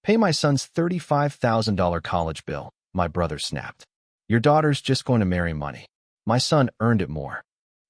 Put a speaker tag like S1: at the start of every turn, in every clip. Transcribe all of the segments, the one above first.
S1: Pay my son's $35,000 college bill, my brother snapped. Your daughter's just going to marry money. My son earned it more.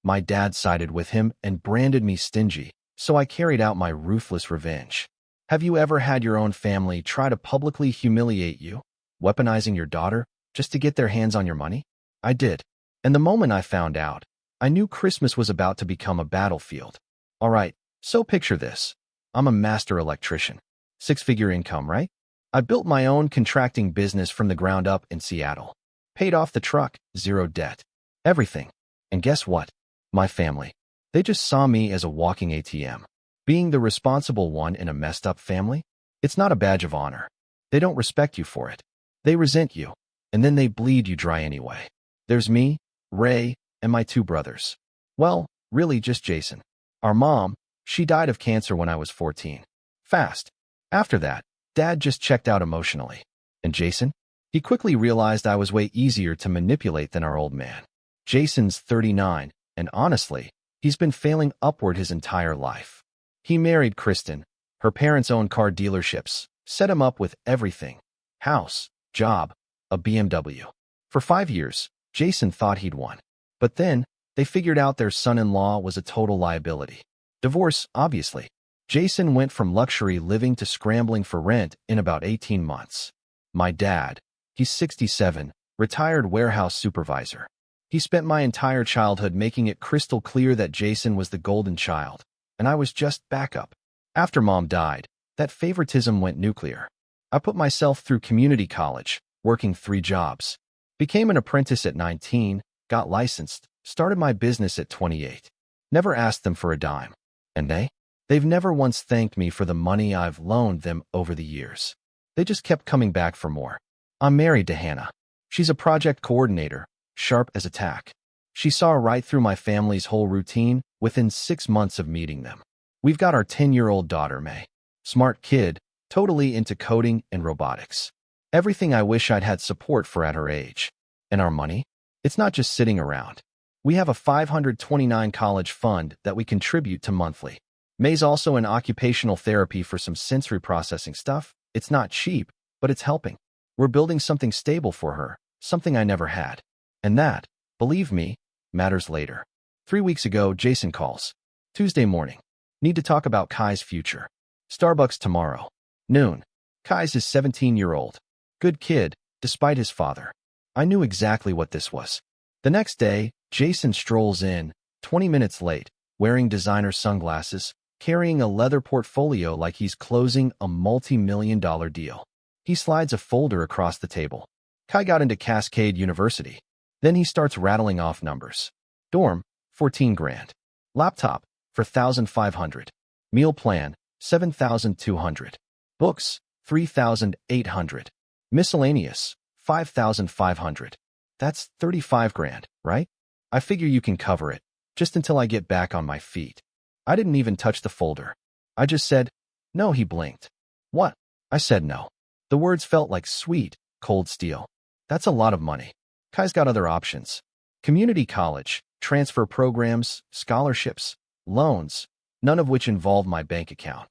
S1: My dad sided with him and branded me stingy, so I carried out my ruthless revenge. Have you ever had your own family try to publicly humiliate you, weaponizing your daughter just to get their hands on your money? I did. And the moment I found out, I knew Christmas was about to become a battlefield. All right, so picture this. I'm a master electrician. Six-figure income, right? I built my own contracting business from the ground up in Seattle. Paid off the truck, zero debt. Everything. And guess what? My family. They just saw me as a walking ATM. Being the responsible one in a messed up family? It's not a badge of honor. They don't respect you for it. They resent you, and then they bleed you dry anyway. There's me, Ray, and my two brothers. Well, really just Jason. Our mom, she died of cancer when I was 14. Fast. After that, Dad just checked out emotionally. And Jason? He quickly realized I was way easier to manipulate than our old man. Jason's 39, and honestly, he's been failing upward his entire life. He married Kristen. Her parents own car dealerships, set him up with everything. House, job, a BMW. For 5 years, Jason thought he'd won. But then, they figured out their son-in-law was a total liability. Divorce, obviously. Jason went from luxury living to scrambling for rent in about 18 months. My dad, he's 67, retired warehouse supervisor. He spent my entire childhood making it crystal clear that Jason was the golden child, and I was just backup. After Mom died, that favoritism went nuclear. I put myself through community college, working 3 jobs. Became an apprentice at 19, got licensed, started my business at 28. Never asked them for a dime. And they've never once thanked me for the money I've loaned them over the years. They just kept coming back for more. I'm married to Hannah. She's a project coordinator, sharp as a tack. She saw right through my family's whole routine within 6 months of meeting them. We've got our 10-year-old daughter, May. Smart kid, totally into coding and robotics. Everything I wish I'd had support for at her age. And our money? It's not just sitting around. We have a 529 college fund that we contribute to monthly. May's also in occupational therapy for some sensory processing stuff. It's not cheap, but it's helping. We're building something stable for her, something I never had. And that, believe me, matters later. 3 weeks ago, Jason calls. Tuesday morning. Need to talk about Kai's future. Starbucks tomorrow. Noon. Kai's his 17-year-old. Good kid, despite his father. I knew exactly what this was. The next day, Jason strolls in, 20 minutes late, wearing designer sunglasses, carrying a leather portfolio like he's closing a multi-million-dollar deal. He slides a folder across the table. Kai got into Cascade University. Then he starts rattling off numbers. Dorm, 14 grand. Laptop, for 1,500. Meal plan, 7,200. Books, 3,800. Miscellaneous, 5,500. That's 35 grand, right? I figure you can cover it, just until I get back on my feet. I didn't even touch the folder. I just said, no. He blinked. What? I said no. The words felt like sweet, cold steel. That's a lot of money. Kai's got other options. Community college, transfer programs, scholarships, loans, none of which involve my bank account.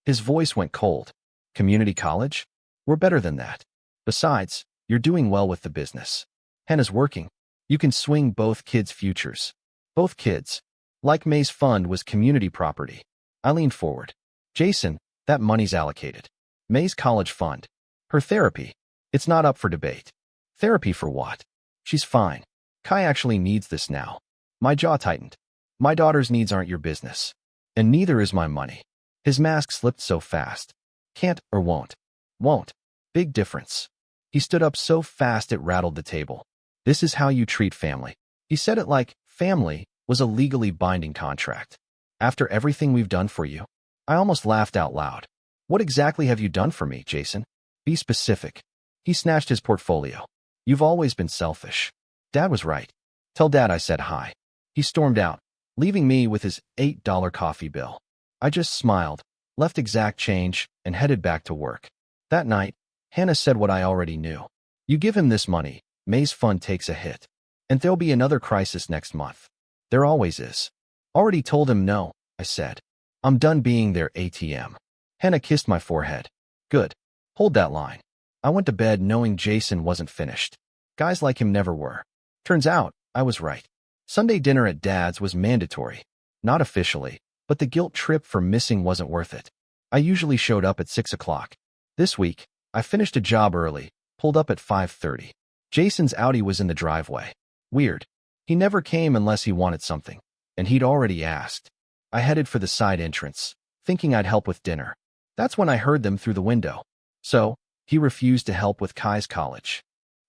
S1: His voice went cold. Community college? We're better than that. Besides, you're doing well with the business. Hannah's working. You can swing both kids' futures. Both kids. Like May's fund was community property. I leaned forward. Jason, that money's allocated. May's college fund. Her therapy. It's not up for debate. Therapy for what? She's fine. Kai actually needs this now. My jaw tightened. My daughter's needs aren't your business. And neither is my money. His mask slipped so fast. Can't or won't. Won't. Big difference. He stood up so fast it rattled the table. This is how you treat family. He said it like family was a legally binding contract. After everything we've done for you? I almost laughed out loud. What exactly have you done for me, Jason? Be specific. He snatched his portfolio. You've always been selfish. Dad was right. Tell Dad I said hi. He stormed out, leaving me with his $8 coffee bill. I just smiled, left exact change, and headed back to work. That night, Hannah said what I already knew. You give him this money, May's fund takes a hit. And there'll be another crisis next month. There always is. Already told him no, I said. I'm done being their ATM. Hannah kissed my forehead. Good. Hold that line. I went to bed knowing Jason wasn't finished. Guys like him never were. Turns out, I was right. Sunday dinner at Dad's was mandatory. Not officially, but the guilt trip for missing wasn't worth it. I usually showed up at 6 o'clock. This week, I finished a job early, pulled up at 5:30. Jason's Audi was in the driveway. Weird. He never came unless he wanted something, and he'd already asked. I headed for the side entrance, thinking I'd help with dinner. That's when I heard them through the window. So, he refused to help with Kai's college.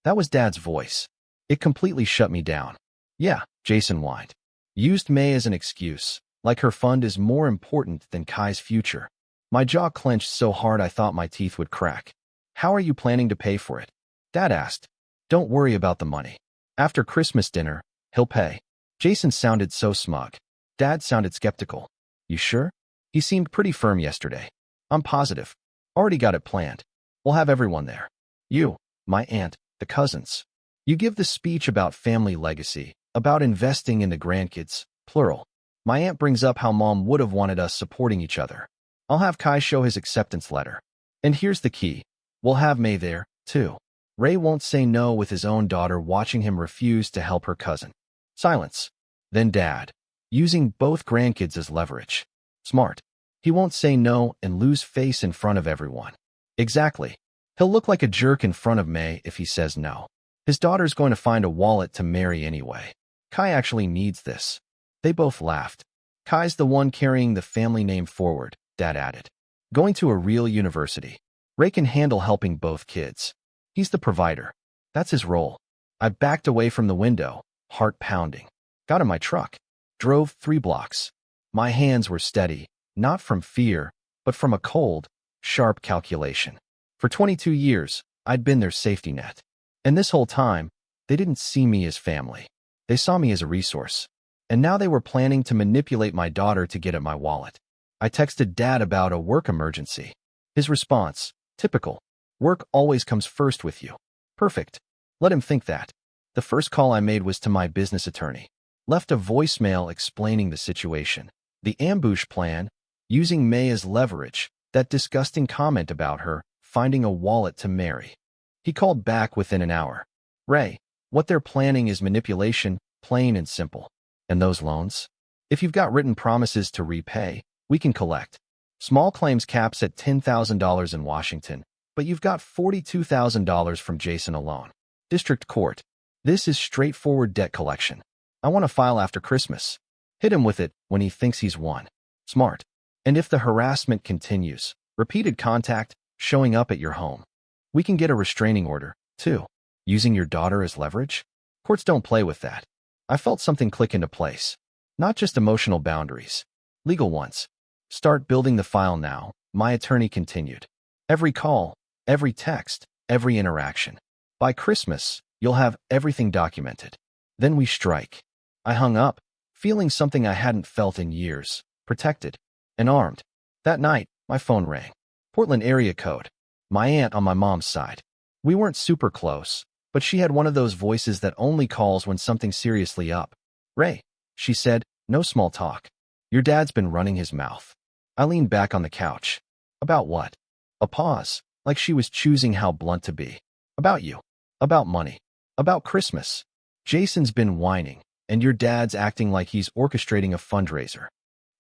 S1: That was Dad's voice. It completely shut me down. Yeah, Jason whined. Used May as an excuse, like her fund is more important than Kai's future. My jaw clenched so hard I thought my teeth would crack. How are you planning to pay for it? Dad asked. Don't worry about the money. After Christmas dinner, he'll pay. Jason sounded so smug. Dad sounded skeptical. You sure? He seemed pretty firm yesterday. I'm positive. Already got it planned. We'll have everyone there. You, my aunt, the cousins. You give the speech about family legacy, about investing in the grandkids, plural. My aunt brings up how Mom would have wanted us supporting each other. I'll have Kai show his acceptance letter. And here's the key. We'll have May there, too. Ray won't say no with his own daughter watching him refuse to help her cousin. Silence. Then Dad, using both grandkids as leverage. Smart. He won't say no and lose face in front of everyone. Exactly. He'll look like a jerk in front of May if he says no. His daughter's going to find a wallet to marry anyway. Kai actually needs this. They both laughed. Kai's the one carrying the family name forward, Dad added. Going to a real university. Ray can handle helping both kids. He's the provider. That's his role. I backed away from the window, heart pounding. Got in my truck. Drove 3 blocks. My hands were steady, not from fear, but from a cold, sharp calculation. For 22 years, I'd been their safety net. And this whole time, they didn't see me as family. They saw me as a resource. And now they were planning to manipulate my daughter to get at my wallet. I texted Dad about a work emergency. His response, typical. Work always comes first with you. Perfect. Let him think that. The first call I made was to my business attorney. Left a voicemail explaining the situation. The ambush plan, using May as leverage, that disgusting comment about her, finding a wallet to marry. He called back within an hour. Ray, what they're planning is manipulation, plain and simple. And those loans? If you've got written promises to repay, we can collect. Small claims caps at $10,000 in Washington, but you've got $42,000 from Jason alone. District Court. This is straightforward debt collection. I want to file after Christmas. Hit him with it when he thinks he's won. Smart. And if the harassment continues, repeated contact, showing up at your home. We can get a restraining order, too. Using your daughter as leverage? Courts don't play with that. I felt something click into place. Not just emotional boundaries. Legal ones. Start building the file now, my attorney continued. Every call, every text, every interaction. By Christmas, you'll have everything documented. Then we strike. I hung up, feeling something I hadn't felt in years, protected and armed. That night, my phone rang. Portland area code. My aunt on my mom's side. We weren't super close, but she had one of those voices that only calls when something's seriously up. Ray, she said, no small talk. Your dad's been running his mouth. I leaned back on the couch. About what? A pause, like she was choosing how blunt to be. About you. About money. About Christmas. Jason's been whining, and your dad's acting like he's orchestrating a fundraiser.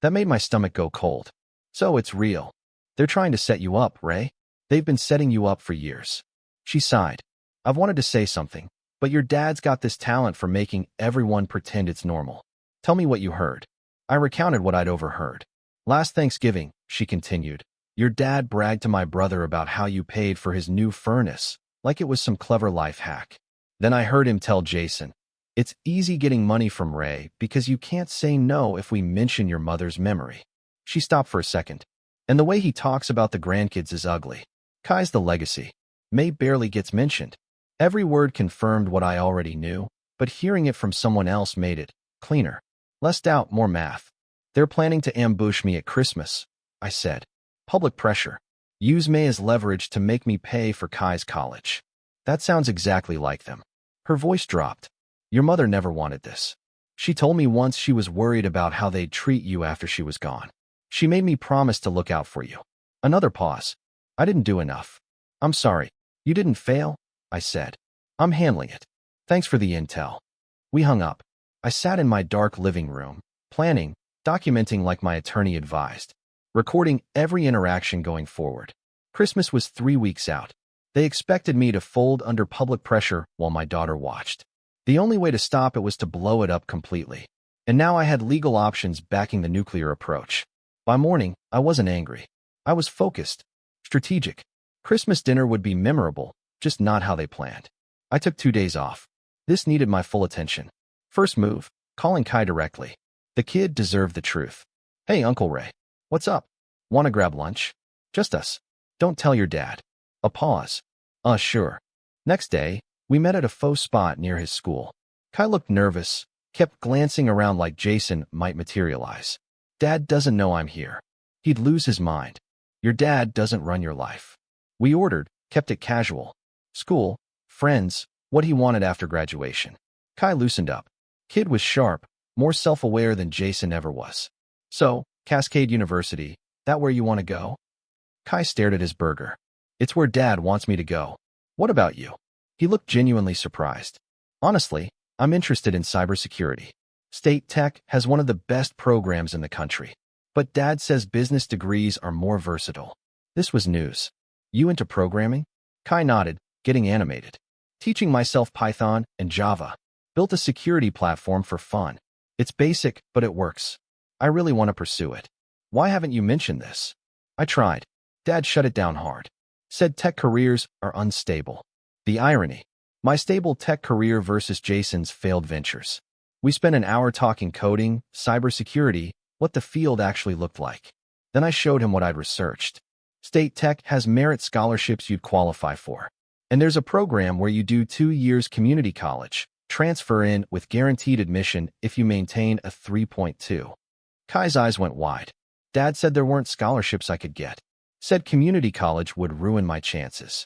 S1: That made my stomach go cold. So it's real. They're trying to set you up, Ray. They've been setting you up for years. She sighed. I've wanted to say something, but your dad's got this talent for making everyone pretend it's normal. Tell me what you heard. I recounted what I'd overheard. Last Thanksgiving, she continued, your dad bragged to my brother about how you paid for his new furnace, like it was some clever life hack. Then I heard him tell Jason, it's easy getting money from Ray because you can't say no if we mention your mother's memory. She stopped for a second. And the way he talks about the grandkids is ugly. Kai's the legacy. May barely gets mentioned. Every word confirmed what I already knew, but hearing it from someone else made it cleaner. Less doubt, more math. They're planning to ambush me at Christmas, I said. Public pressure. Use May as leverage to make me pay for Kai's college. That sounds exactly like them. Her voice dropped. Your mother never wanted this. She told me once she was worried about how they'd treat you after she was gone. She made me promise to look out for you. Another pause. I didn't do enough. I'm sorry. You didn't fail? I said. I'm handling it. Thanks for the intel. We hung up. I sat in my dark living room, planning, documenting like my attorney advised, recording every interaction going forward. Christmas was 3 weeks out. They expected me to fold under public pressure while my daughter watched. The only way to stop it was to blow it up completely. And now I had legal options backing the nuclear approach. By morning, I wasn't angry. I was focused, strategic. Christmas dinner would be memorable, just not how they planned. I took 2 days off. This needed my full attention. First move, calling Kai directly. The kid deserved the truth. Hey, Uncle Ray. What's up? Want to grab lunch? Just us. Don't tell your dad. A pause. Sure. Next day, we met at a faux spot near his school. Kai looked nervous, kept glancing around like Jason might materialize. Dad doesn't know I'm here. He'd lose his mind. Your dad doesn't run your life. We ordered, kept it casual. School, friends, what he wanted after graduation. Kai loosened up. Kid was sharp, more self-aware than Jason ever was. So, Cascade University, that where you want to go? Kai stared at his burger. It's where Dad wants me to go. What about you? He looked genuinely surprised. Honestly, I'm interested in cybersecurity. State Tech has one of the best programs in the country. But Dad says business degrees are more versatile. This was news. You into programming? Kai nodded, getting animated. Teaching myself Python and Java. Built a security platform for fun. It's basic, but it works. I really want to pursue it. Why haven't you mentioned this? I tried. Dad shut it down hard. Said tech careers are unstable. The irony. My stable tech career versus Jason's failed ventures. We spent an hour talking coding, cybersecurity, what the field actually looked like. Then I showed him what I'd researched. State Tech has merit scholarships you'd qualify for. And there's a program where you do 2 years community college, transfer in with guaranteed admission if you maintain a 3.2. Kai's eyes went wide. Dad said there weren't scholarships I could get. Said community college would ruin my chances.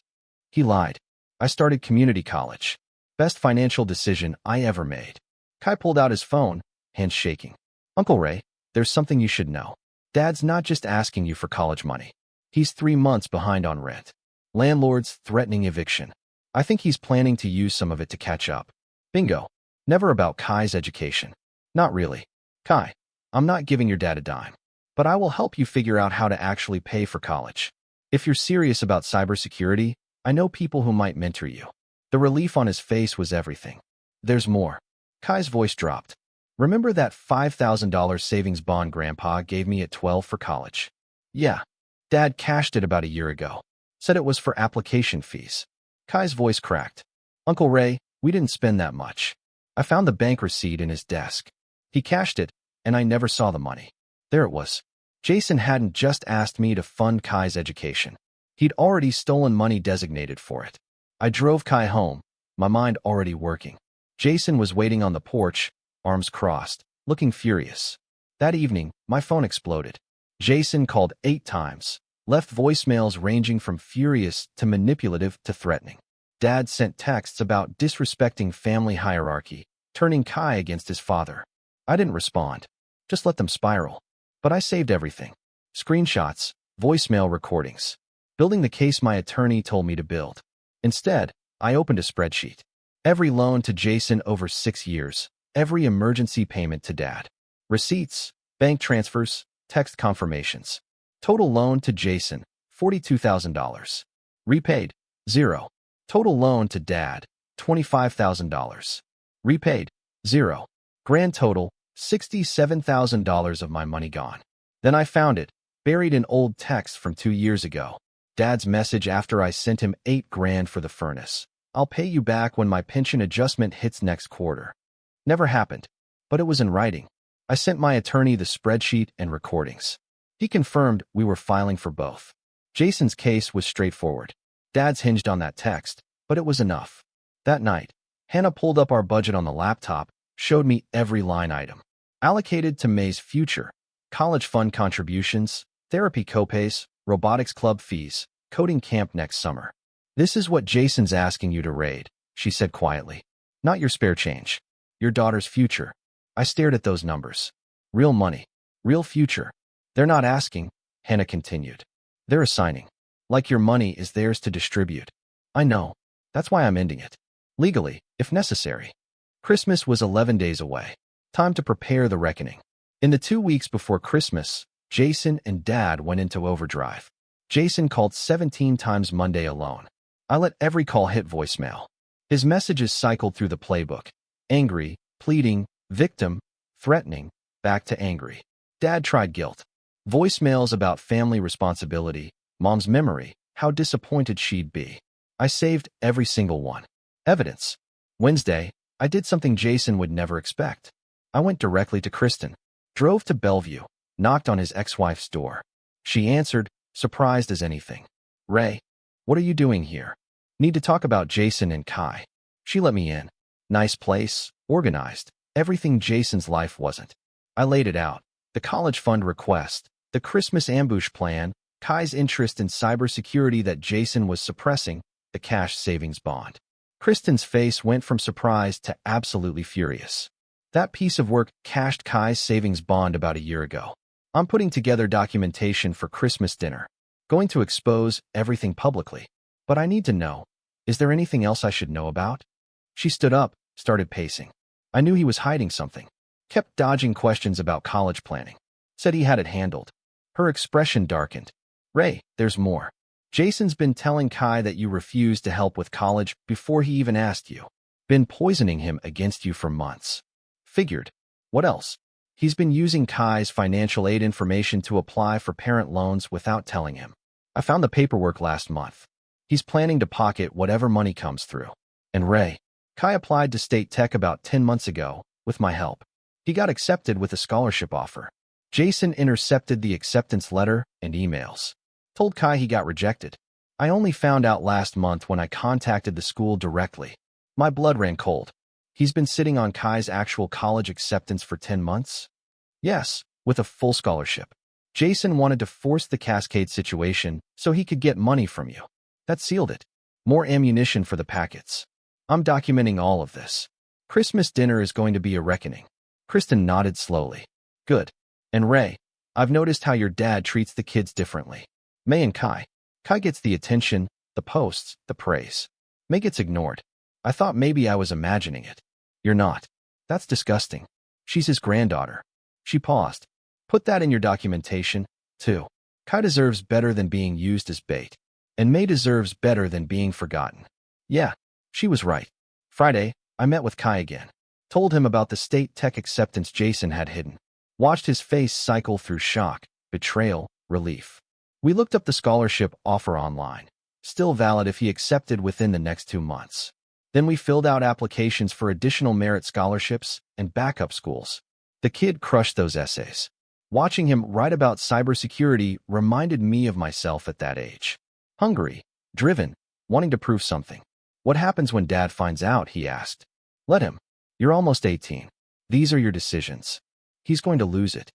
S1: He lied. I started community college. Best financial decision I ever made. Kai pulled out his phone, hands shaking. Uncle Ray, there's something you should know. Dad's not just asking you for college money. He's 3 months behind on rent. Landlord's threatening eviction. I think he's planning to use some of it to catch up. Bingo. Never about Kai's education. Not really. Kai, I'm not giving your dad a dime. But I will help you figure out how to actually pay for college. If you're serious about cybersecurity, I know people who might mentor you. The relief on his face was everything. There's more. Kai's voice dropped. Remember that $5,000 savings bond Grandpa gave me at 12 for college? Yeah. Dad cashed it about a year ago. Said it was for application fees. Kai's voice cracked. Uncle Ray, we didn't spend that much. I found the bank receipt in his desk. He cashed it, and I never saw the money. There it was. Jason hadn't just asked me to fund Kai's education. He'd already stolen money designated for it. I drove Kai home, my mind already working. Jason was waiting on the porch, arms crossed, looking furious. That evening, my phone exploded. Jason called 8 times, left voicemails ranging from furious to manipulative to threatening. Dad sent texts about disrespecting family hierarchy, turning Kai against his father. I didn't respond. Just let them spiral. But I saved everything. Screenshots, voicemail recordings. Building the case my attorney told me to build. Instead, I opened a spreadsheet. Every loan to Jason over 6 years. Every emergency payment to Dad. Receipts, bank transfers, text confirmations. Total loan to Jason, $42,000. Repaid, 0. Total loan to Dad, $25,000. Repaid, 0. Grand total, $67,000 of my money gone. Then I found it, buried in old text from 2 years ago. Dad's message after I sent him $8,000 for the furnace. I'll pay you back when my pension adjustment hits next quarter. Never happened, but it was in writing. I sent my attorney the spreadsheet and recordings. He confirmed we were filing for both. Jason's case was straightforward. Dad's hinged on that text, but it was enough. That night, Hannah pulled up our budget on the laptop, showed me every line item. Allocated to May's future, college fund contributions, therapy copays, robotics club fees, coding camp next summer. This is what Jason's asking you to raid, she said quietly. Not your spare change. Your daughter's future. I stared at those numbers. Real money. Real future. They're not asking, Hannah continued. They're assigning. Like your money is theirs to distribute. I know. That's why I'm ending it. Legally, if necessary. Christmas was 11 days away. Time to prepare the reckoning. In the 2 weeks before Christmas, Jason and Dad went into overdrive. Jason called 17 times Monday alone. I let every call hit voicemail. His messages cycled through the playbook. Angry, pleading, victim, threatening, back to angry. Dad tried guilt. Voicemails about family responsibility, Mom's memory, how disappointed she'd be. I saved every single one. Evidence. Wednesday, I did something Jason would never expect. I went directly to Kristen, drove to Bellevue, knocked on his ex-wife's door. She answered, surprised as anything. Ray, what are you doing here? Need to talk about Jason and Kai. She let me in. Nice place, organized, everything Jason's life wasn't. I laid it out. The college fund request, the Christmas ambush plan, Kai's interest in cybersecurity that Jason was suppressing, the cash savings bond. Kristen's face went from surprise to absolutely furious. That piece of work cashed Kai's savings bond about a year ago. I'm putting together documentation for Christmas dinner. Going to expose everything publicly. But I need to know. Is there anything else I should know about? She stood up, started pacing. I knew he was hiding something. Kept dodging questions about college planning. Said he had it handled. Her expression darkened. Ray, there's more. Jason's been telling Kai that you refused to help with college before he even asked you. Been poisoning him against you for months. Figured. What else? He's been using Kai's financial aid information to apply for parent loans without telling him. I found the paperwork last month. He's planning to pocket whatever money comes through. And Ray, Kai applied to State Tech about 10 months ago, with my help. He got accepted with a scholarship offer. Jason intercepted the acceptance letter and emails. Told Kai he got rejected. I only found out last month when I contacted the school directly. My blood ran cold. He's been sitting on Kai's actual college acceptance for 10 months? Yes, with a full scholarship. Jason wanted to force the Cascade situation so he could get money from you. That sealed it. More ammunition for the packets. I'm documenting all of this. Christmas dinner is going to be a reckoning. Kristen nodded slowly. Good. And Ray, I've noticed how your dad treats the kids differently. May and Kai. Kai gets the attention, the posts, the praise. May gets ignored. I thought maybe I was imagining it. You're not. That's disgusting. She's his granddaughter. She paused. Put that in your documentation, too. Kai deserves better than being used as bait. And May deserves better than being forgotten. Yeah, she was right. Friday, I met with Kai again. Told him about the State Tech acceptance Jason had hidden. Watched his face cycle through shock, betrayal, relief. We looked up the scholarship offer online. Still valid if he accepted within the next 2 months. Then we filled out applications for additional merit scholarships and backup schools. The kid crushed those essays. Watching him write about cybersecurity reminded me of myself at that age. Hungry, driven, wanting to prove something. What happens when Dad finds out, he asked. Let him. You're almost 18. These are your decisions. He's going to lose it.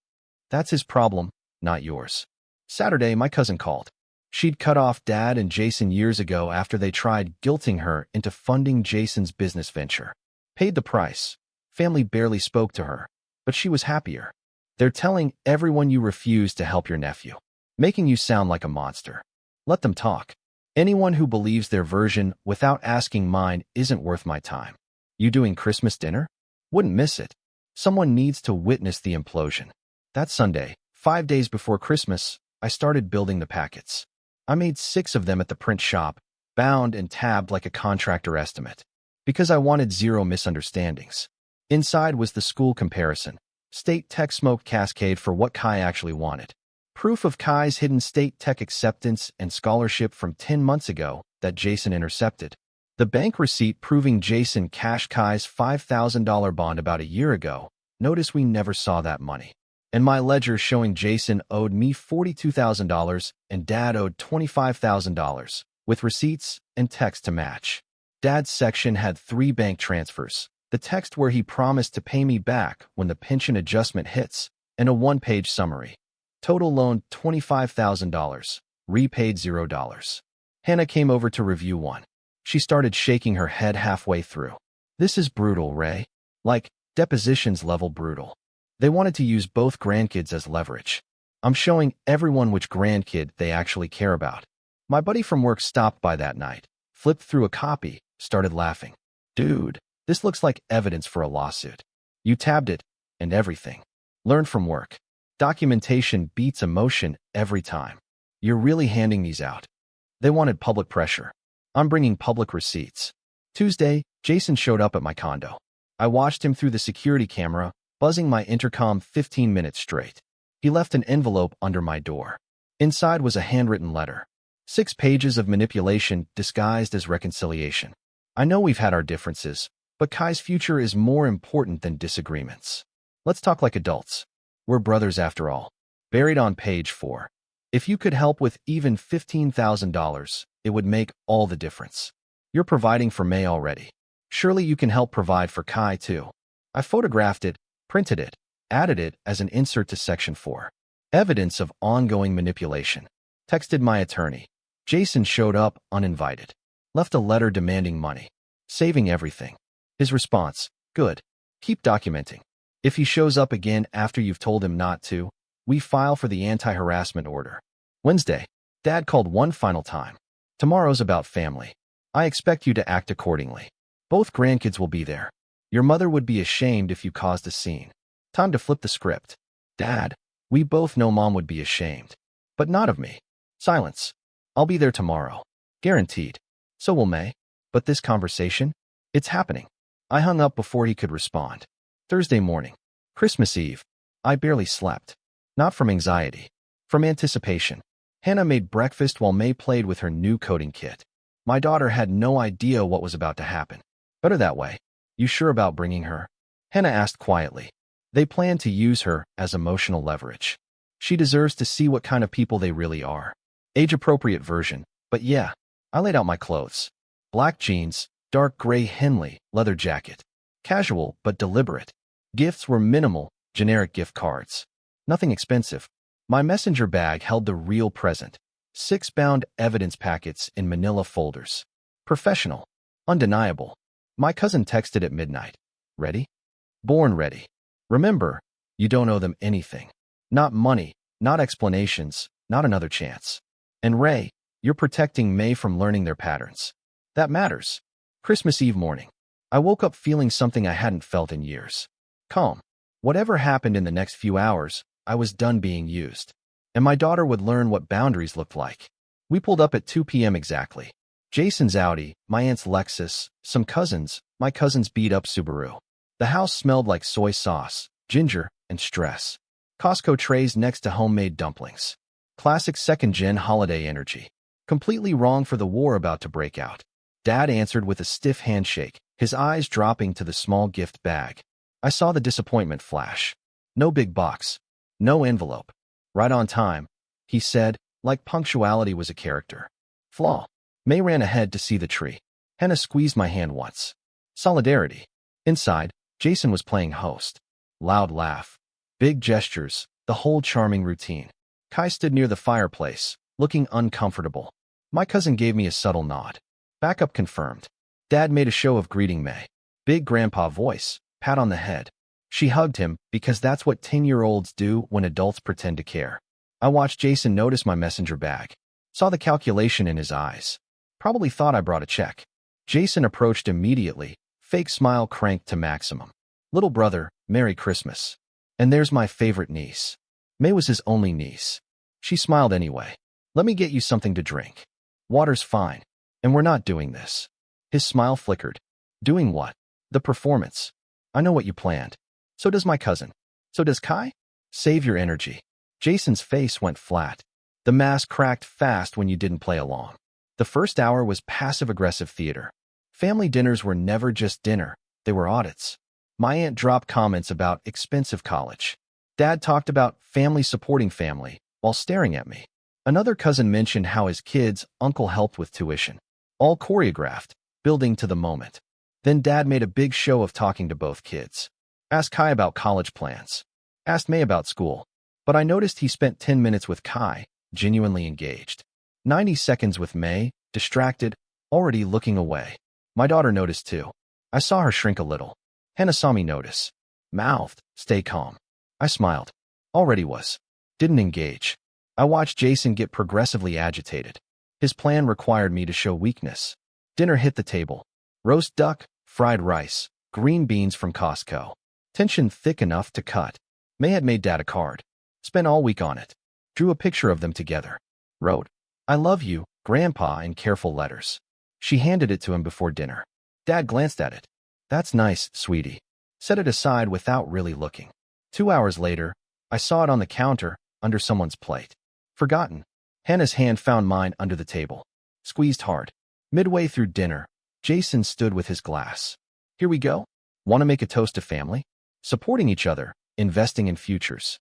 S1: That's his problem, not yours. Saturday, my cousin called. She'd cut off Dad and Jason years ago after they tried guilting her into funding Jason's business venture. Paid the price. Family barely spoke to her, but she was happier. They're telling everyone you refused to help your nephew, making you sound like a monster. Let them talk. Anyone who believes their version without asking mine isn't worth my time. You doing Christmas dinner? Wouldn't miss it. Someone needs to witness the implosion. That Sunday, 5 days before Christmas, I started building the packets. I made 6 of them at the print shop, bound and tabbed like a contractor estimate, because I wanted 0 misunderstandings. Inside was the school comparison. State Tech smoked Cascade for what Kai actually wanted. Proof of Kai's hidden State Tech acceptance and scholarship from 10 months ago that Jason intercepted. The bank receipt proving Jason cashed Kai's $5,000 bond about a year ago. Notice we never saw that money. And my ledger showing Jason owed me $42,000 and Dad owed $25,000, with receipts and text to match. Dad's section had 3 bank transfers, the text where he promised to pay me back when the pension adjustment hits, and a 1-page summary. Total loan $25,000, repaid $0. Hannah came over to review one. She started shaking her head halfway through. This is brutal, Ray. Like, depositions level brutal. They wanted to use both grandkids as leverage. I'm showing everyone which grandkid they actually care about. My buddy from work stopped by that night, flipped through a copy, started laughing. Dude, this looks like evidence for a lawsuit. You tabbed it, and everything. Learn from work. Documentation beats emotion every time. You're really handing these out. They wanted public pressure. I'm bringing public receipts. Tuesday, Jason showed up at my condo. I watched him through the security camera, buzzing my intercom 15 minutes straight. He left an envelope under my door. Inside was a handwritten letter. 6 pages of manipulation disguised as reconciliation. I know we've had our differences, but Kai's future is more important than disagreements. Let's talk like adults. We're brothers after all. Buried on page 4. If you could help with even $15,000, it would make all the difference. You're providing for May already. Surely you can help provide for Kai too. I photographed it, printed it, added it as an insert to section 4. Evidence of ongoing manipulation. Texted my attorney. Jason showed up uninvited. Left a letter demanding money. Saving everything. His response, good. Keep documenting. If he shows up again after you've told him not to, we file for the anti-harassment order. Wednesday, Dad called one final time. Tomorrow's about family. I expect you to act accordingly. Both grandkids will be there. Your mother would be ashamed if you caused a scene. Time to flip the script. Dad, we both know Mom would be ashamed. But not of me. Silence. I'll be there tomorrow. Guaranteed. So will May. But this conversation? It's happening. I hung up before he could respond. Thursday morning. Christmas Eve. I barely slept. Not from anxiety. From anticipation. Hannah made breakfast while May played with her new coding kit. My daughter had no idea what was about to happen. Better that way. You sure about bringing her? Hannah asked quietly. They plan to use her as emotional leverage. She deserves to see what kind of people they really are. Age-appropriate version, but yeah. I laid out my clothes. Black jeans, dark gray Henley, leather jacket. Casual, but deliberate. Gifts were minimal, generic gift cards. Nothing expensive. My messenger bag held the real present. 6 bound evidence packets in manila folders. Professional. Undeniable. My cousin texted at midnight. Ready? Born ready. Remember, you don't owe them anything. Not money, not explanations, not another chance. And Ray, you're protecting May from learning their patterns. That matters. Christmas Eve morning. I woke up feeling something I hadn't felt in years. Calm. Whatever happened in the next few hours, I was done being used. And my daughter would learn what boundaries looked like. We pulled up at 2 p.m. exactly. Jason's Audi, my aunt's Lexus, some cousins, my cousin's beat-up Subaru. The house smelled like soy sauce, ginger, and stress. Costco trays next to homemade dumplings. Classic second-gen holiday energy. Completely wrong for the war about to break out. Dad answered with a stiff handshake, his eyes dropping to the small gift bag. I saw the disappointment flash. No big box. No envelope. Right on time, he said, like punctuality was a character flaw. May ran ahead to see the tree. Hannah squeezed my hand once. Solidarity. Inside, Jason was playing host. Loud laugh. Big gestures, the whole charming routine. Kai stood near the fireplace, looking uncomfortable. My cousin gave me a subtle nod. Backup confirmed. Dad made a show of greeting May. Big grandpa voice, pat on the head. She hugged him because that's what 10-year-olds do when adults pretend to care. I watched Jason notice my messenger bag. Saw the calculation in his eyes. Probably thought I brought a check. Jason approached immediately, fake smile cranked to maximum. Little brother, Merry Christmas. And there's my favorite niece. May was his only niece. She smiled anyway. Let me get you something to drink. Water's fine. And we're not doing this. His smile flickered. Doing what? The performance. I know what you planned. So does my cousin. So does Kai? Save your energy. Jason's face went flat. The mask cracked fast when you didn't play along. The first hour was passive-aggressive theater. Family dinners were never just dinner. They were audits. My aunt dropped comments about expensive college. Dad talked about family supporting family while staring at me. Another cousin mentioned how his kids' uncle helped with tuition. All choreographed, building to the moment. Then Dad made a big show of talking to both kids. Asked Kai about college plans. Asked May about school. But I noticed he spent 10 minutes with Kai, genuinely engaged. 90 seconds with May, distracted, already looking away. My daughter noticed too. I saw her shrink a little. Hannah saw me notice. Mouthed, stay calm. I smiled. Already was. Didn't engage. I watched Jason get progressively agitated. His plan required me to show weakness. Dinner hit the table. Roast duck, fried rice, green beans from Costco. Tension thick enough to cut. May had made Dad a card. Spent all week on it. Drew a picture of them together. Wrote, "I love you, Grandpa," in careful letters. She handed it to him before dinner. Dad glanced at it. "That's nice, sweetie." Set it aside without really looking. 2 hours later, I saw it on the counter, under someone's plate. Forgotten. Hannah's hand found mine under the table. Squeezed hard. Midway through dinner, Jason stood with his glass. "Here we go? Want to make a toast to family? Supporting each other, investing in futures."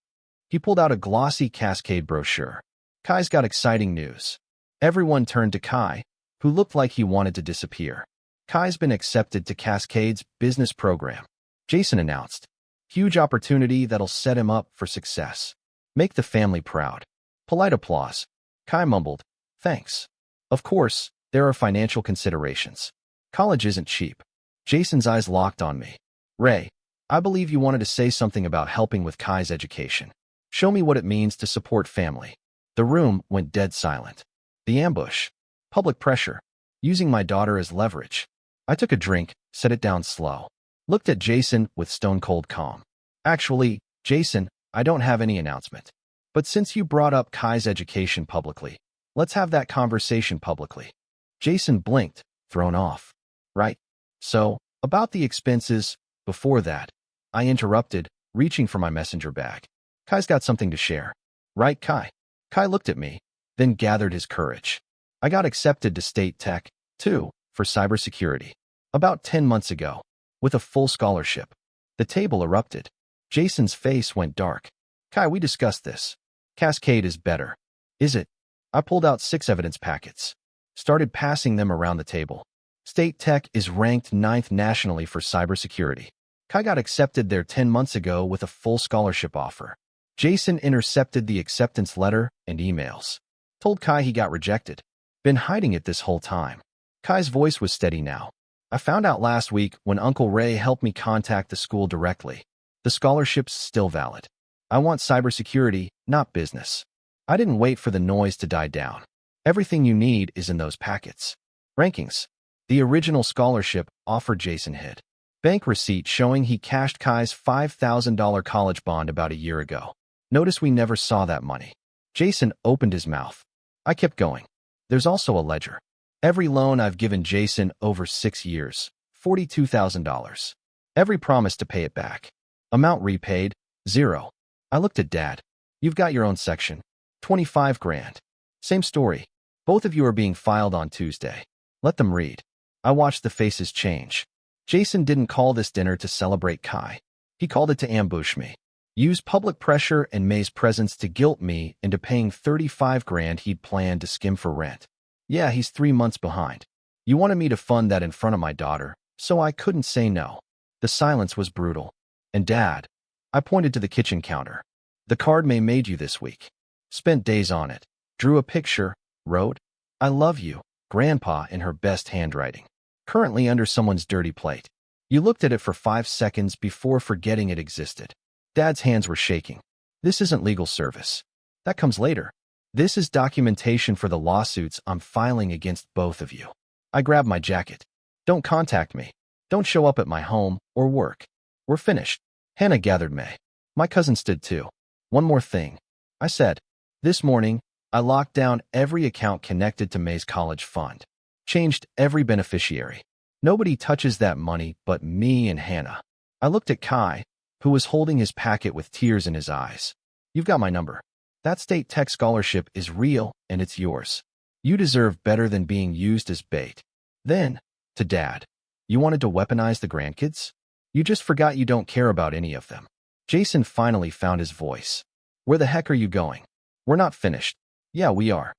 S1: He pulled out a glossy Cascade brochure. Kai's got exciting news. Everyone turned to Kai, who looked like he wanted to disappear. Kai's been accepted to Cascade's business program. Jason announced. Huge opportunity that'll set him up for success. Make the family proud. Polite applause. Kai mumbled, "Thanks." Of course, there are financial considerations. College isn't cheap. Jason's eyes locked on me. "Ray, I believe you wanted to say something about helping with Kai's education. Show me what it means to support family." The room went dead silent. The ambush. Public pressure. Using my daughter as leverage. I took a drink, set it down slow. Looked at Jason with stone-cold calm. "Actually, Jason, I don't have any announcement. But since you brought up Kai's education publicly, let's have that conversation publicly." Jason blinked, thrown off. "Right. So, about the expenses, before that," I interrupted, reaching for my messenger bag. "Kai's got something to share. Right, Kai?" Kai looked at me, then gathered his courage. "I got accepted to State Tech, too, for cybersecurity. About 10 months ago. With a full scholarship." The table erupted. Jason's face went dark. "Kai, we discussed this. Cascade is better." "Is it?" I pulled out 6 evidence packets. Started passing them around the table. State Tech is ranked 9th nationally for cybersecurity. Kai got accepted there 10 months ago with a full scholarship offer. Jason intercepted the acceptance letter and emails. Told Kai he got rejected. Been hiding it this whole time. Kai's voice was steady now. "I found out last week when Uncle Ray helped me contact the school directly. The scholarship's still valid. I want cybersecurity, not business." I didn't wait for the noise to die down. "Everything you need is in those packets." Rankings. The original scholarship offered Jason hid. Bank receipt showing he cashed Kai's $5,000 college bond about a year ago. Notice we never saw that money. Jason opened his mouth. I kept going. There's also a ledger. Every loan I've given Jason over 6 years, $42,000. Every promise to pay it back. Amount repaid, 0. I looked at Dad. "You've got your own section. 25 grand. Same story. Both of you are being filed on Tuesday. Let them read." I watched the faces change. Jason didn't call this dinner to celebrate Kai. He called it to ambush me. Use public pressure and May's presence to guilt me into paying 35 grand he'd planned to skim for rent. Yeah, he's 3 months behind. You wanted me to fund that in front of my daughter, so I couldn't say no. The silence was brutal. "And Dad," I pointed to the kitchen counter. "The card May made you this week. Spent days on it. Drew a picture, wrote, 'I love you, Grandpa,' in her best handwriting. Currently under someone's dirty plate. You looked at it for 5 seconds before forgetting it existed." Dad's hands were shaking. "This isn't legal service. That comes later. This is documentation for the lawsuits I'm filing against both of you." I grabbed my jacket. "Don't contact me. Don't show up at my home or work. We're finished." Hannah gathered May. My cousin stood too. "One more thing," I said. "This morning, I locked down every account connected to May's college fund. Changed every beneficiary. Nobody touches that money but me and Hannah." I looked at Kai, who was holding his packet with tears in his eyes. "You've got my number. That State Tech scholarship is real and it's yours. You deserve better than being used as bait." Then, to Dad, "You wanted to weaponize the grandkids? You just forgot you don't care about any of them." Jason finally found his voice. "Where the heck are you going?" "We're not finished." "Yeah, we are."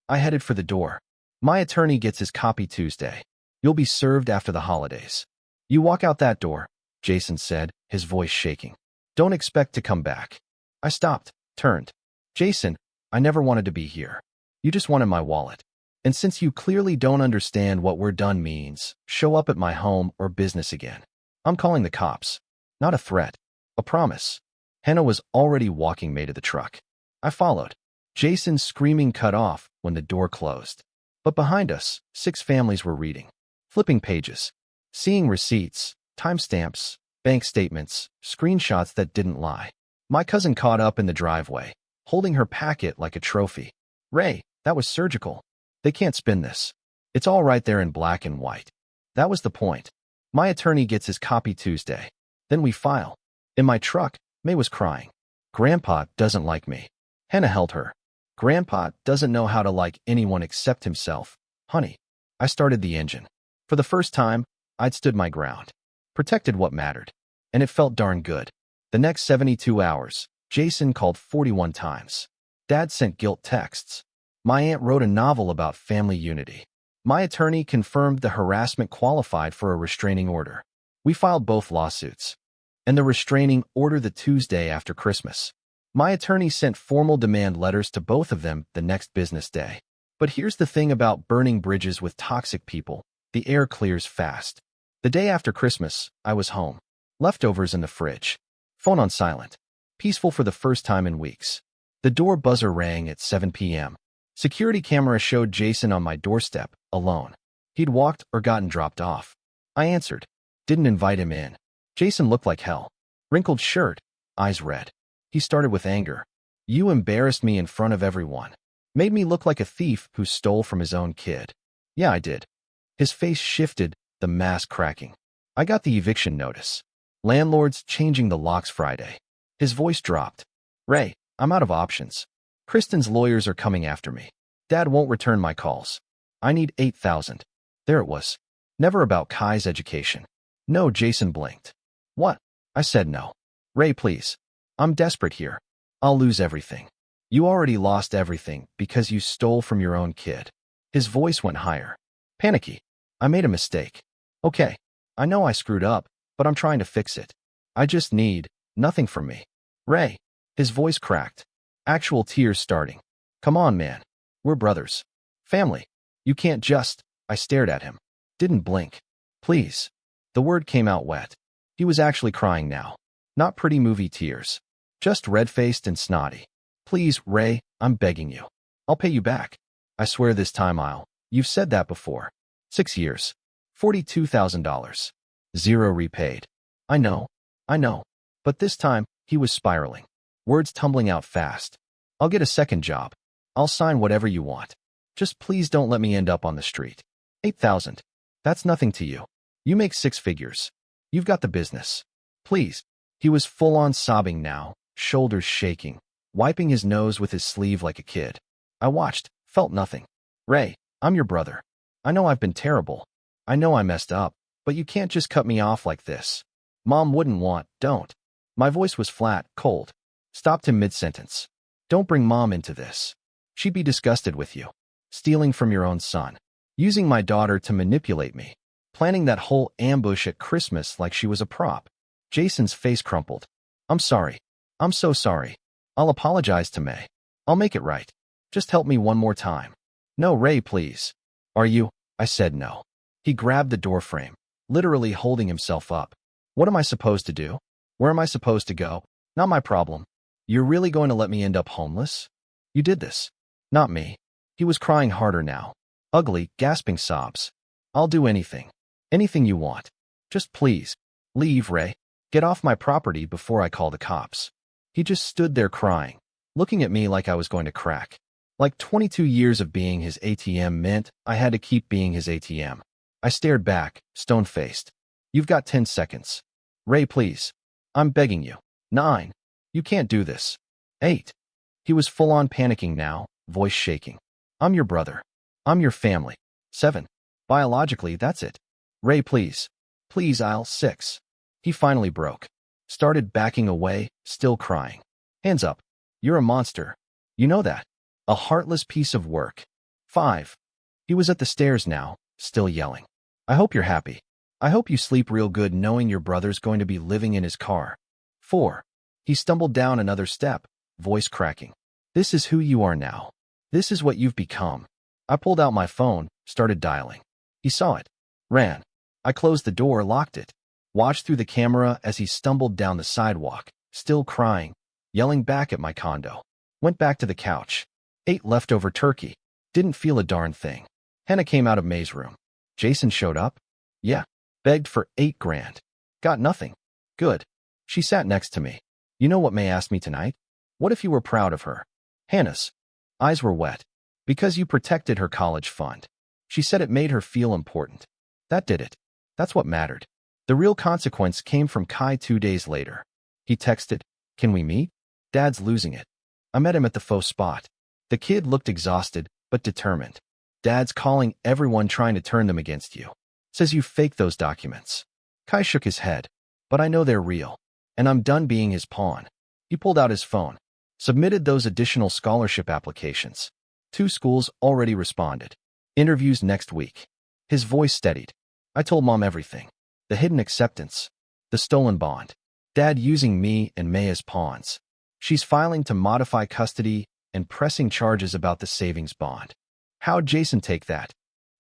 S1: I headed for the door. "My attorney gets his copy Tuesday. You'll be served after the holidays." "You walk out that door," Jason said, his voice shaking. "Don't expect to come back." I stopped, turned. "Jason, I never wanted to be here. You just wanted my wallet. And since you clearly don't understand what we're done means, show up at my home or business again. I'm calling the cops." Not a threat. A promise. Hannah was already walking May to the truck. I followed. Jason's screaming cut off when the door closed. But behind us, 6 families were reading, flipping pages, seeing receipts, timestamps, bank statements, screenshots that didn't lie. My cousin caught up in the driveway, holding her packet like a trophy. Ray, that was surgical. They can't spin this. It's all right there in black and white. That was the point. My attorney gets his copy Tuesday. Then we file. In my truck, May was crying. Grandpa doesn't like me. Hannah held her. Grandpa doesn't know how to like anyone except himself. Honey, I started the engine. For the first time, I'd stood my ground. Protected what mattered. And it felt darn good. The next 72 hours, Jason called 41 times. Dad sent guilt texts. My aunt wrote a novel about family unity. My attorney confirmed the harassment qualified for a restraining order. We filed both lawsuits. And the restraining order the Tuesday after Christmas. My attorney sent formal demand letters to both of them the next business day. But here's the thing about burning bridges with toxic people. The air clears fast. The day after Christmas, I was home. Leftovers in the fridge. Phone on silent. Peaceful for the first time in weeks. The door buzzer rang at 7 p.m. Security camera showed Jason on my doorstep, alone. He'd walked or gotten dropped off. I answered. Didn't invite him in. Jason looked like hell. Wrinkled shirt, eyes red. He started with anger. You embarrassed me in front of everyone. Made me look like a thief who stole from his own kid. Yeah, I did. His face shifted, the mask cracking. I got the eviction notice. Landlord's changing the locks Friday. His voice dropped. Ray, I'm out of options. Kristen's lawyers are coming after me. Dad won't return my calls. I need $8,000. There it was. Never about Kai's education. No, Jason blinked. What? I said no. Ray, please. I'm desperate here. I'll lose everything. You already lost everything because you stole from your own kid. His voice went higher. Panicky. I made a mistake. Okay. I know I screwed up, but I'm trying to fix it. I just need nothing from me. Ray. His voice cracked. Actual tears starting. Come on, man. We're brothers. Family. You can't just... I stared at him. Didn't blink. Please. The word came out wet. He was actually crying now. Not pretty movie tears. Just red-faced and snotty. Please, Ray, I'm begging you. I'll pay you back. I swear this time I'll. You've said that before. 6 years. $42,000. 0 repaid. I know. But this time, he was spiraling. Words tumbling out fast. I'll get a second job. I'll sign whatever you want. Just please don't let me end up on the street. 8,000. That's nothing to you. You make 6 figures. You've got the business. Please. He was full-on sobbing now, shoulders shaking, wiping his nose with his sleeve like a kid. I watched, felt nothing. Ray, I'm your brother. I know I've been terrible. I know I messed up, but you can't just cut me off like this. Mom wouldn't want, don't. My voice was flat, cold. Stopped him mid-sentence. Don't bring Mom into this. She'd be disgusted with you. Stealing from your own son. Using my daughter to manipulate me. Planning that whole ambush at Christmas like she was a prop. Jason's face crumpled. I'm sorry. I'm so sorry. I'll apologize to May. I'll make it right. Just help me one more time. No, Ray, please. Are you? I said no. He grabbed the doorframe, literally holding himself up. What am I supposed to do? Where am I supposed to go? Not my problem. You're really going to let me end up homeless? You did this. Not me. He was crying harder now. Ugly, gasping sobs. I'll do anything. Anything you want. Just please. Leave, Ray. Get off my property before I call the cops. He just stood there crying, looking at me like I was going to crack. Like 22 years of being his ATM meant I had to keep being his ATM. I stared back, stone-faced. You've got 10 seconds. Ray, please. I'm begging you. 9. You can't do this. 8. He was full-on panicking now, voice shaking. I'm your brother. I'm your family. 7. Biologically, that's it. Ray, please. Please, I'll. 6. He finally broke. Started backing away, still crying. Hands up. You're a monster. You know that. A heartless piece of work. 5. He was at the stairs now, still yelling. I hope you're happy. I hope you sleep real good knowing your brother's going to be living in his car. 4. He stumbled down another step, voice cracking. This is who you are now. This is what you've become. I pulled out my phone, started dialing. He saw it. Ran. I closed the door, locked it. Watched through the camera as he stumbled down the sidewalk, still crying, yelling back at my condo. Went back to the couch. Ate leftover turkey. Didn't feel a darn thing. Hannah came out of May's room. Jason showed up? Yeah. Begged for 8 grand. Got nothing. Good. She sat next to me. You know what May asked me tonight? What if you were proud of her? Hannah's eyes were wet. Because you protected her college fund. She said it made her feel important. That did it. That's what mattered. The real consequence came from Kai 2 days later. He texted, "Can we meet? Dad's losing it." I met him at the faux spot. The kid looked exhausted, but determined. Dad's calling everyone trying to turn them against you. Says you faked those documents. Kai shook his head. But I know they're real. And I'm done being his pawn. He pulled out his phone. Submitted those additional scholarship applications. 2 schools already responded. Interviews next week. His voice steadied. I told Mom everything. The hidden acceptance. The stolen bond. Dad using me and May as pawns. She's filing to modify custody and pressing charges about the savings bond. How'd Jason take that?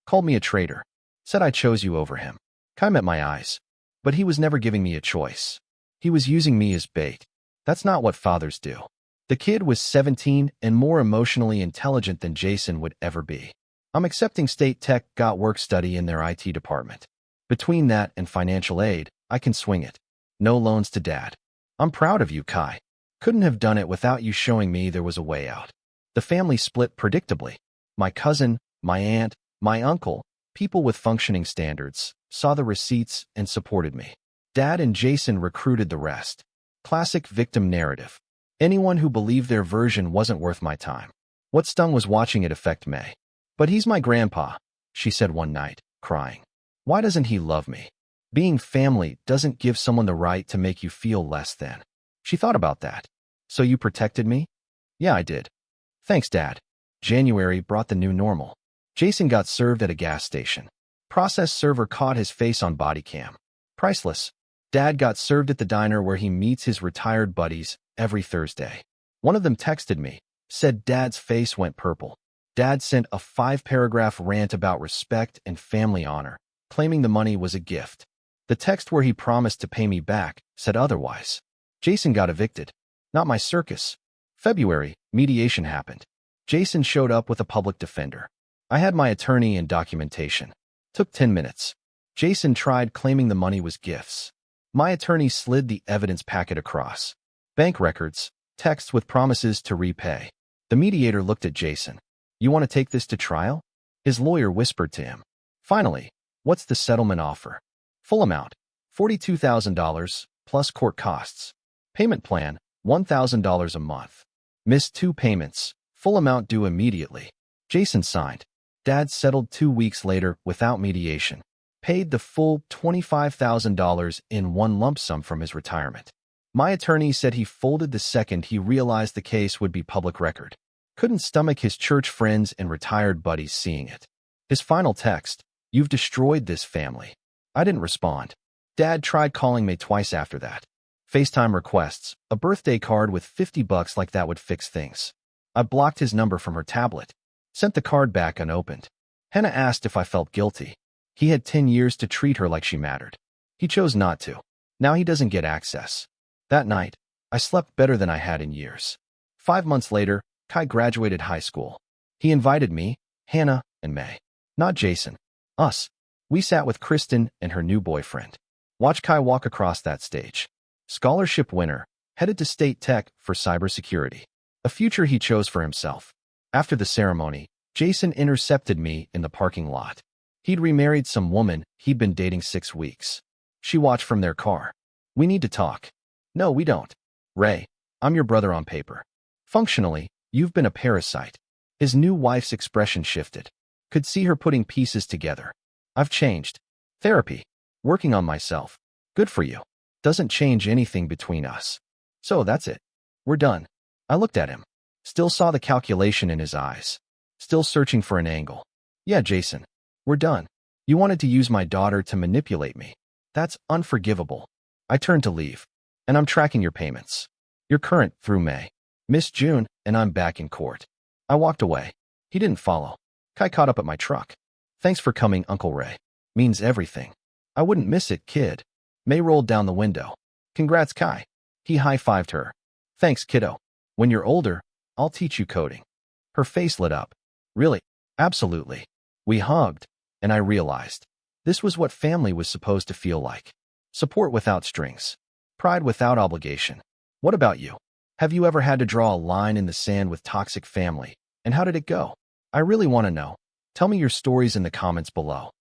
S1: Called me a traitor. Said I chose you over him. Kai met my eyes. But he was never giving me a choice. He was using me as bait. That's not what fathers do. The kid was 17 and more emotionally intelligent than Jason would ever be. I'm accepting State Tech got work study in their IT department. Between that and financial aid, I can swing it. No loans to Dad. I'm proud of you, Kai. Couldn't have done it without you showing me there was a way out. The family split predictably. My cousin, my aunt, my uncle, people with functioning standards, saw the receipts and supported me. Dad and Jason recruited the rest. Classic victim narrative. Anyone who believed their version wasn't worth my time. What stung was watching it affect May. But he's my grandpa, she said one night, crying. Why doesn't he love me? Being family doesn't give someone the right to make you feel less than. She thought about that. So you protected me? Yeah, I did. Thanks, Dad. January brought the new normal. Jason got served at a gas station. Process server caught his face on body cam. Priceless. Dad got served at the diner where he meets his retired buddies every Thursday. One of them texted me, said Dad's face went purple. Dad sent a 5-paragraph rant about respect and family honor, claiming the money was a gift. The text where he promised to pay me back said otherwise. Jason got evicted. Not my circus. February, mediation happened. Jason showed up with a public defender. I had my attorney and documentation. Took 10 minutes. Jason tried claiming the money was gifts. My attorney slid the evidence packet across. Bank records, texts with promises to repay. The mediator looked at Jason. You want to take this to trial? His lawyer whispered to him. Finally, what's the settlement offer? Full amount, $42,000 plus court costs. Payment plan, $1,000 a month. Missed 2 payments, full amount due immediately. Jason signed. Dad settled 2 weeks later without mediation. Paid the full $25,000 in one lump sum from his retirement. My attorney said he folded the second he realized the case would be public record. Couldn't stomach his church friends and retired buddies seeing it. His final text, "You've destroyed this family." I didn't respond. Dad tried calling me twice after that. FaceTime requests, a birthday card with $50 like that would fix things. I blocked his number from her tablet. Sent the card back unopened. Hannah asked if I felt guilty. He had 10 years to treat her like she mattered. He chose not to. Now he doesn't get access. That night, I slept better than I had in years. 5 months later, Kai graduated high school. He invited me, Hannah, and May. Not Jason. Us. We sat with Kristen and her new boyfriend. Watch Kai walk across that stage. Scholarship winner, headed to State Tech for cybersecurity. A future he chose for himself. After the ceremony, Jason intercepted me in the parking lot. He'd remarried some woman he'd been dating 6 weeks. She watched from their car. We need to talk. No, we don't. Ray, I'm your brother on paper. Functionally, you've been a parasite. His new wife's expression shifted. Could see her putting pieces together. I've changed. Therapy. Working on myself. Good for you. Doesn't change anything between us. So that's it. We're done. I looked at him. Still saw the calculation in his eyes. Still searching for an angle. Yeah, Jason. We're done. You wanted to use my daughter to manipulate me. That's unforgivable. I turned to leave. And I'm tracking your payments. You're current through May. Missed June, and I'm back in court. I walked away. He didn't follow. Kai caught up at my truck. Thanks for coming, Uncle Ray. Means everything. I wouldn't miss it, kid. May rolled down the window. Congrats, Kai. He high-fived her. Thanks, kiddo. When you're older, I'll teach you coding. Her face lit up. Really? Absolutely. We hugged, and I realized this was what family was supposed to feel like. Support without strings. Pride without obligation. What about you? Have you ever had to draw a line in the sand with toxic family? And how did it go? I really want to know. Tell me your stories in the comments below.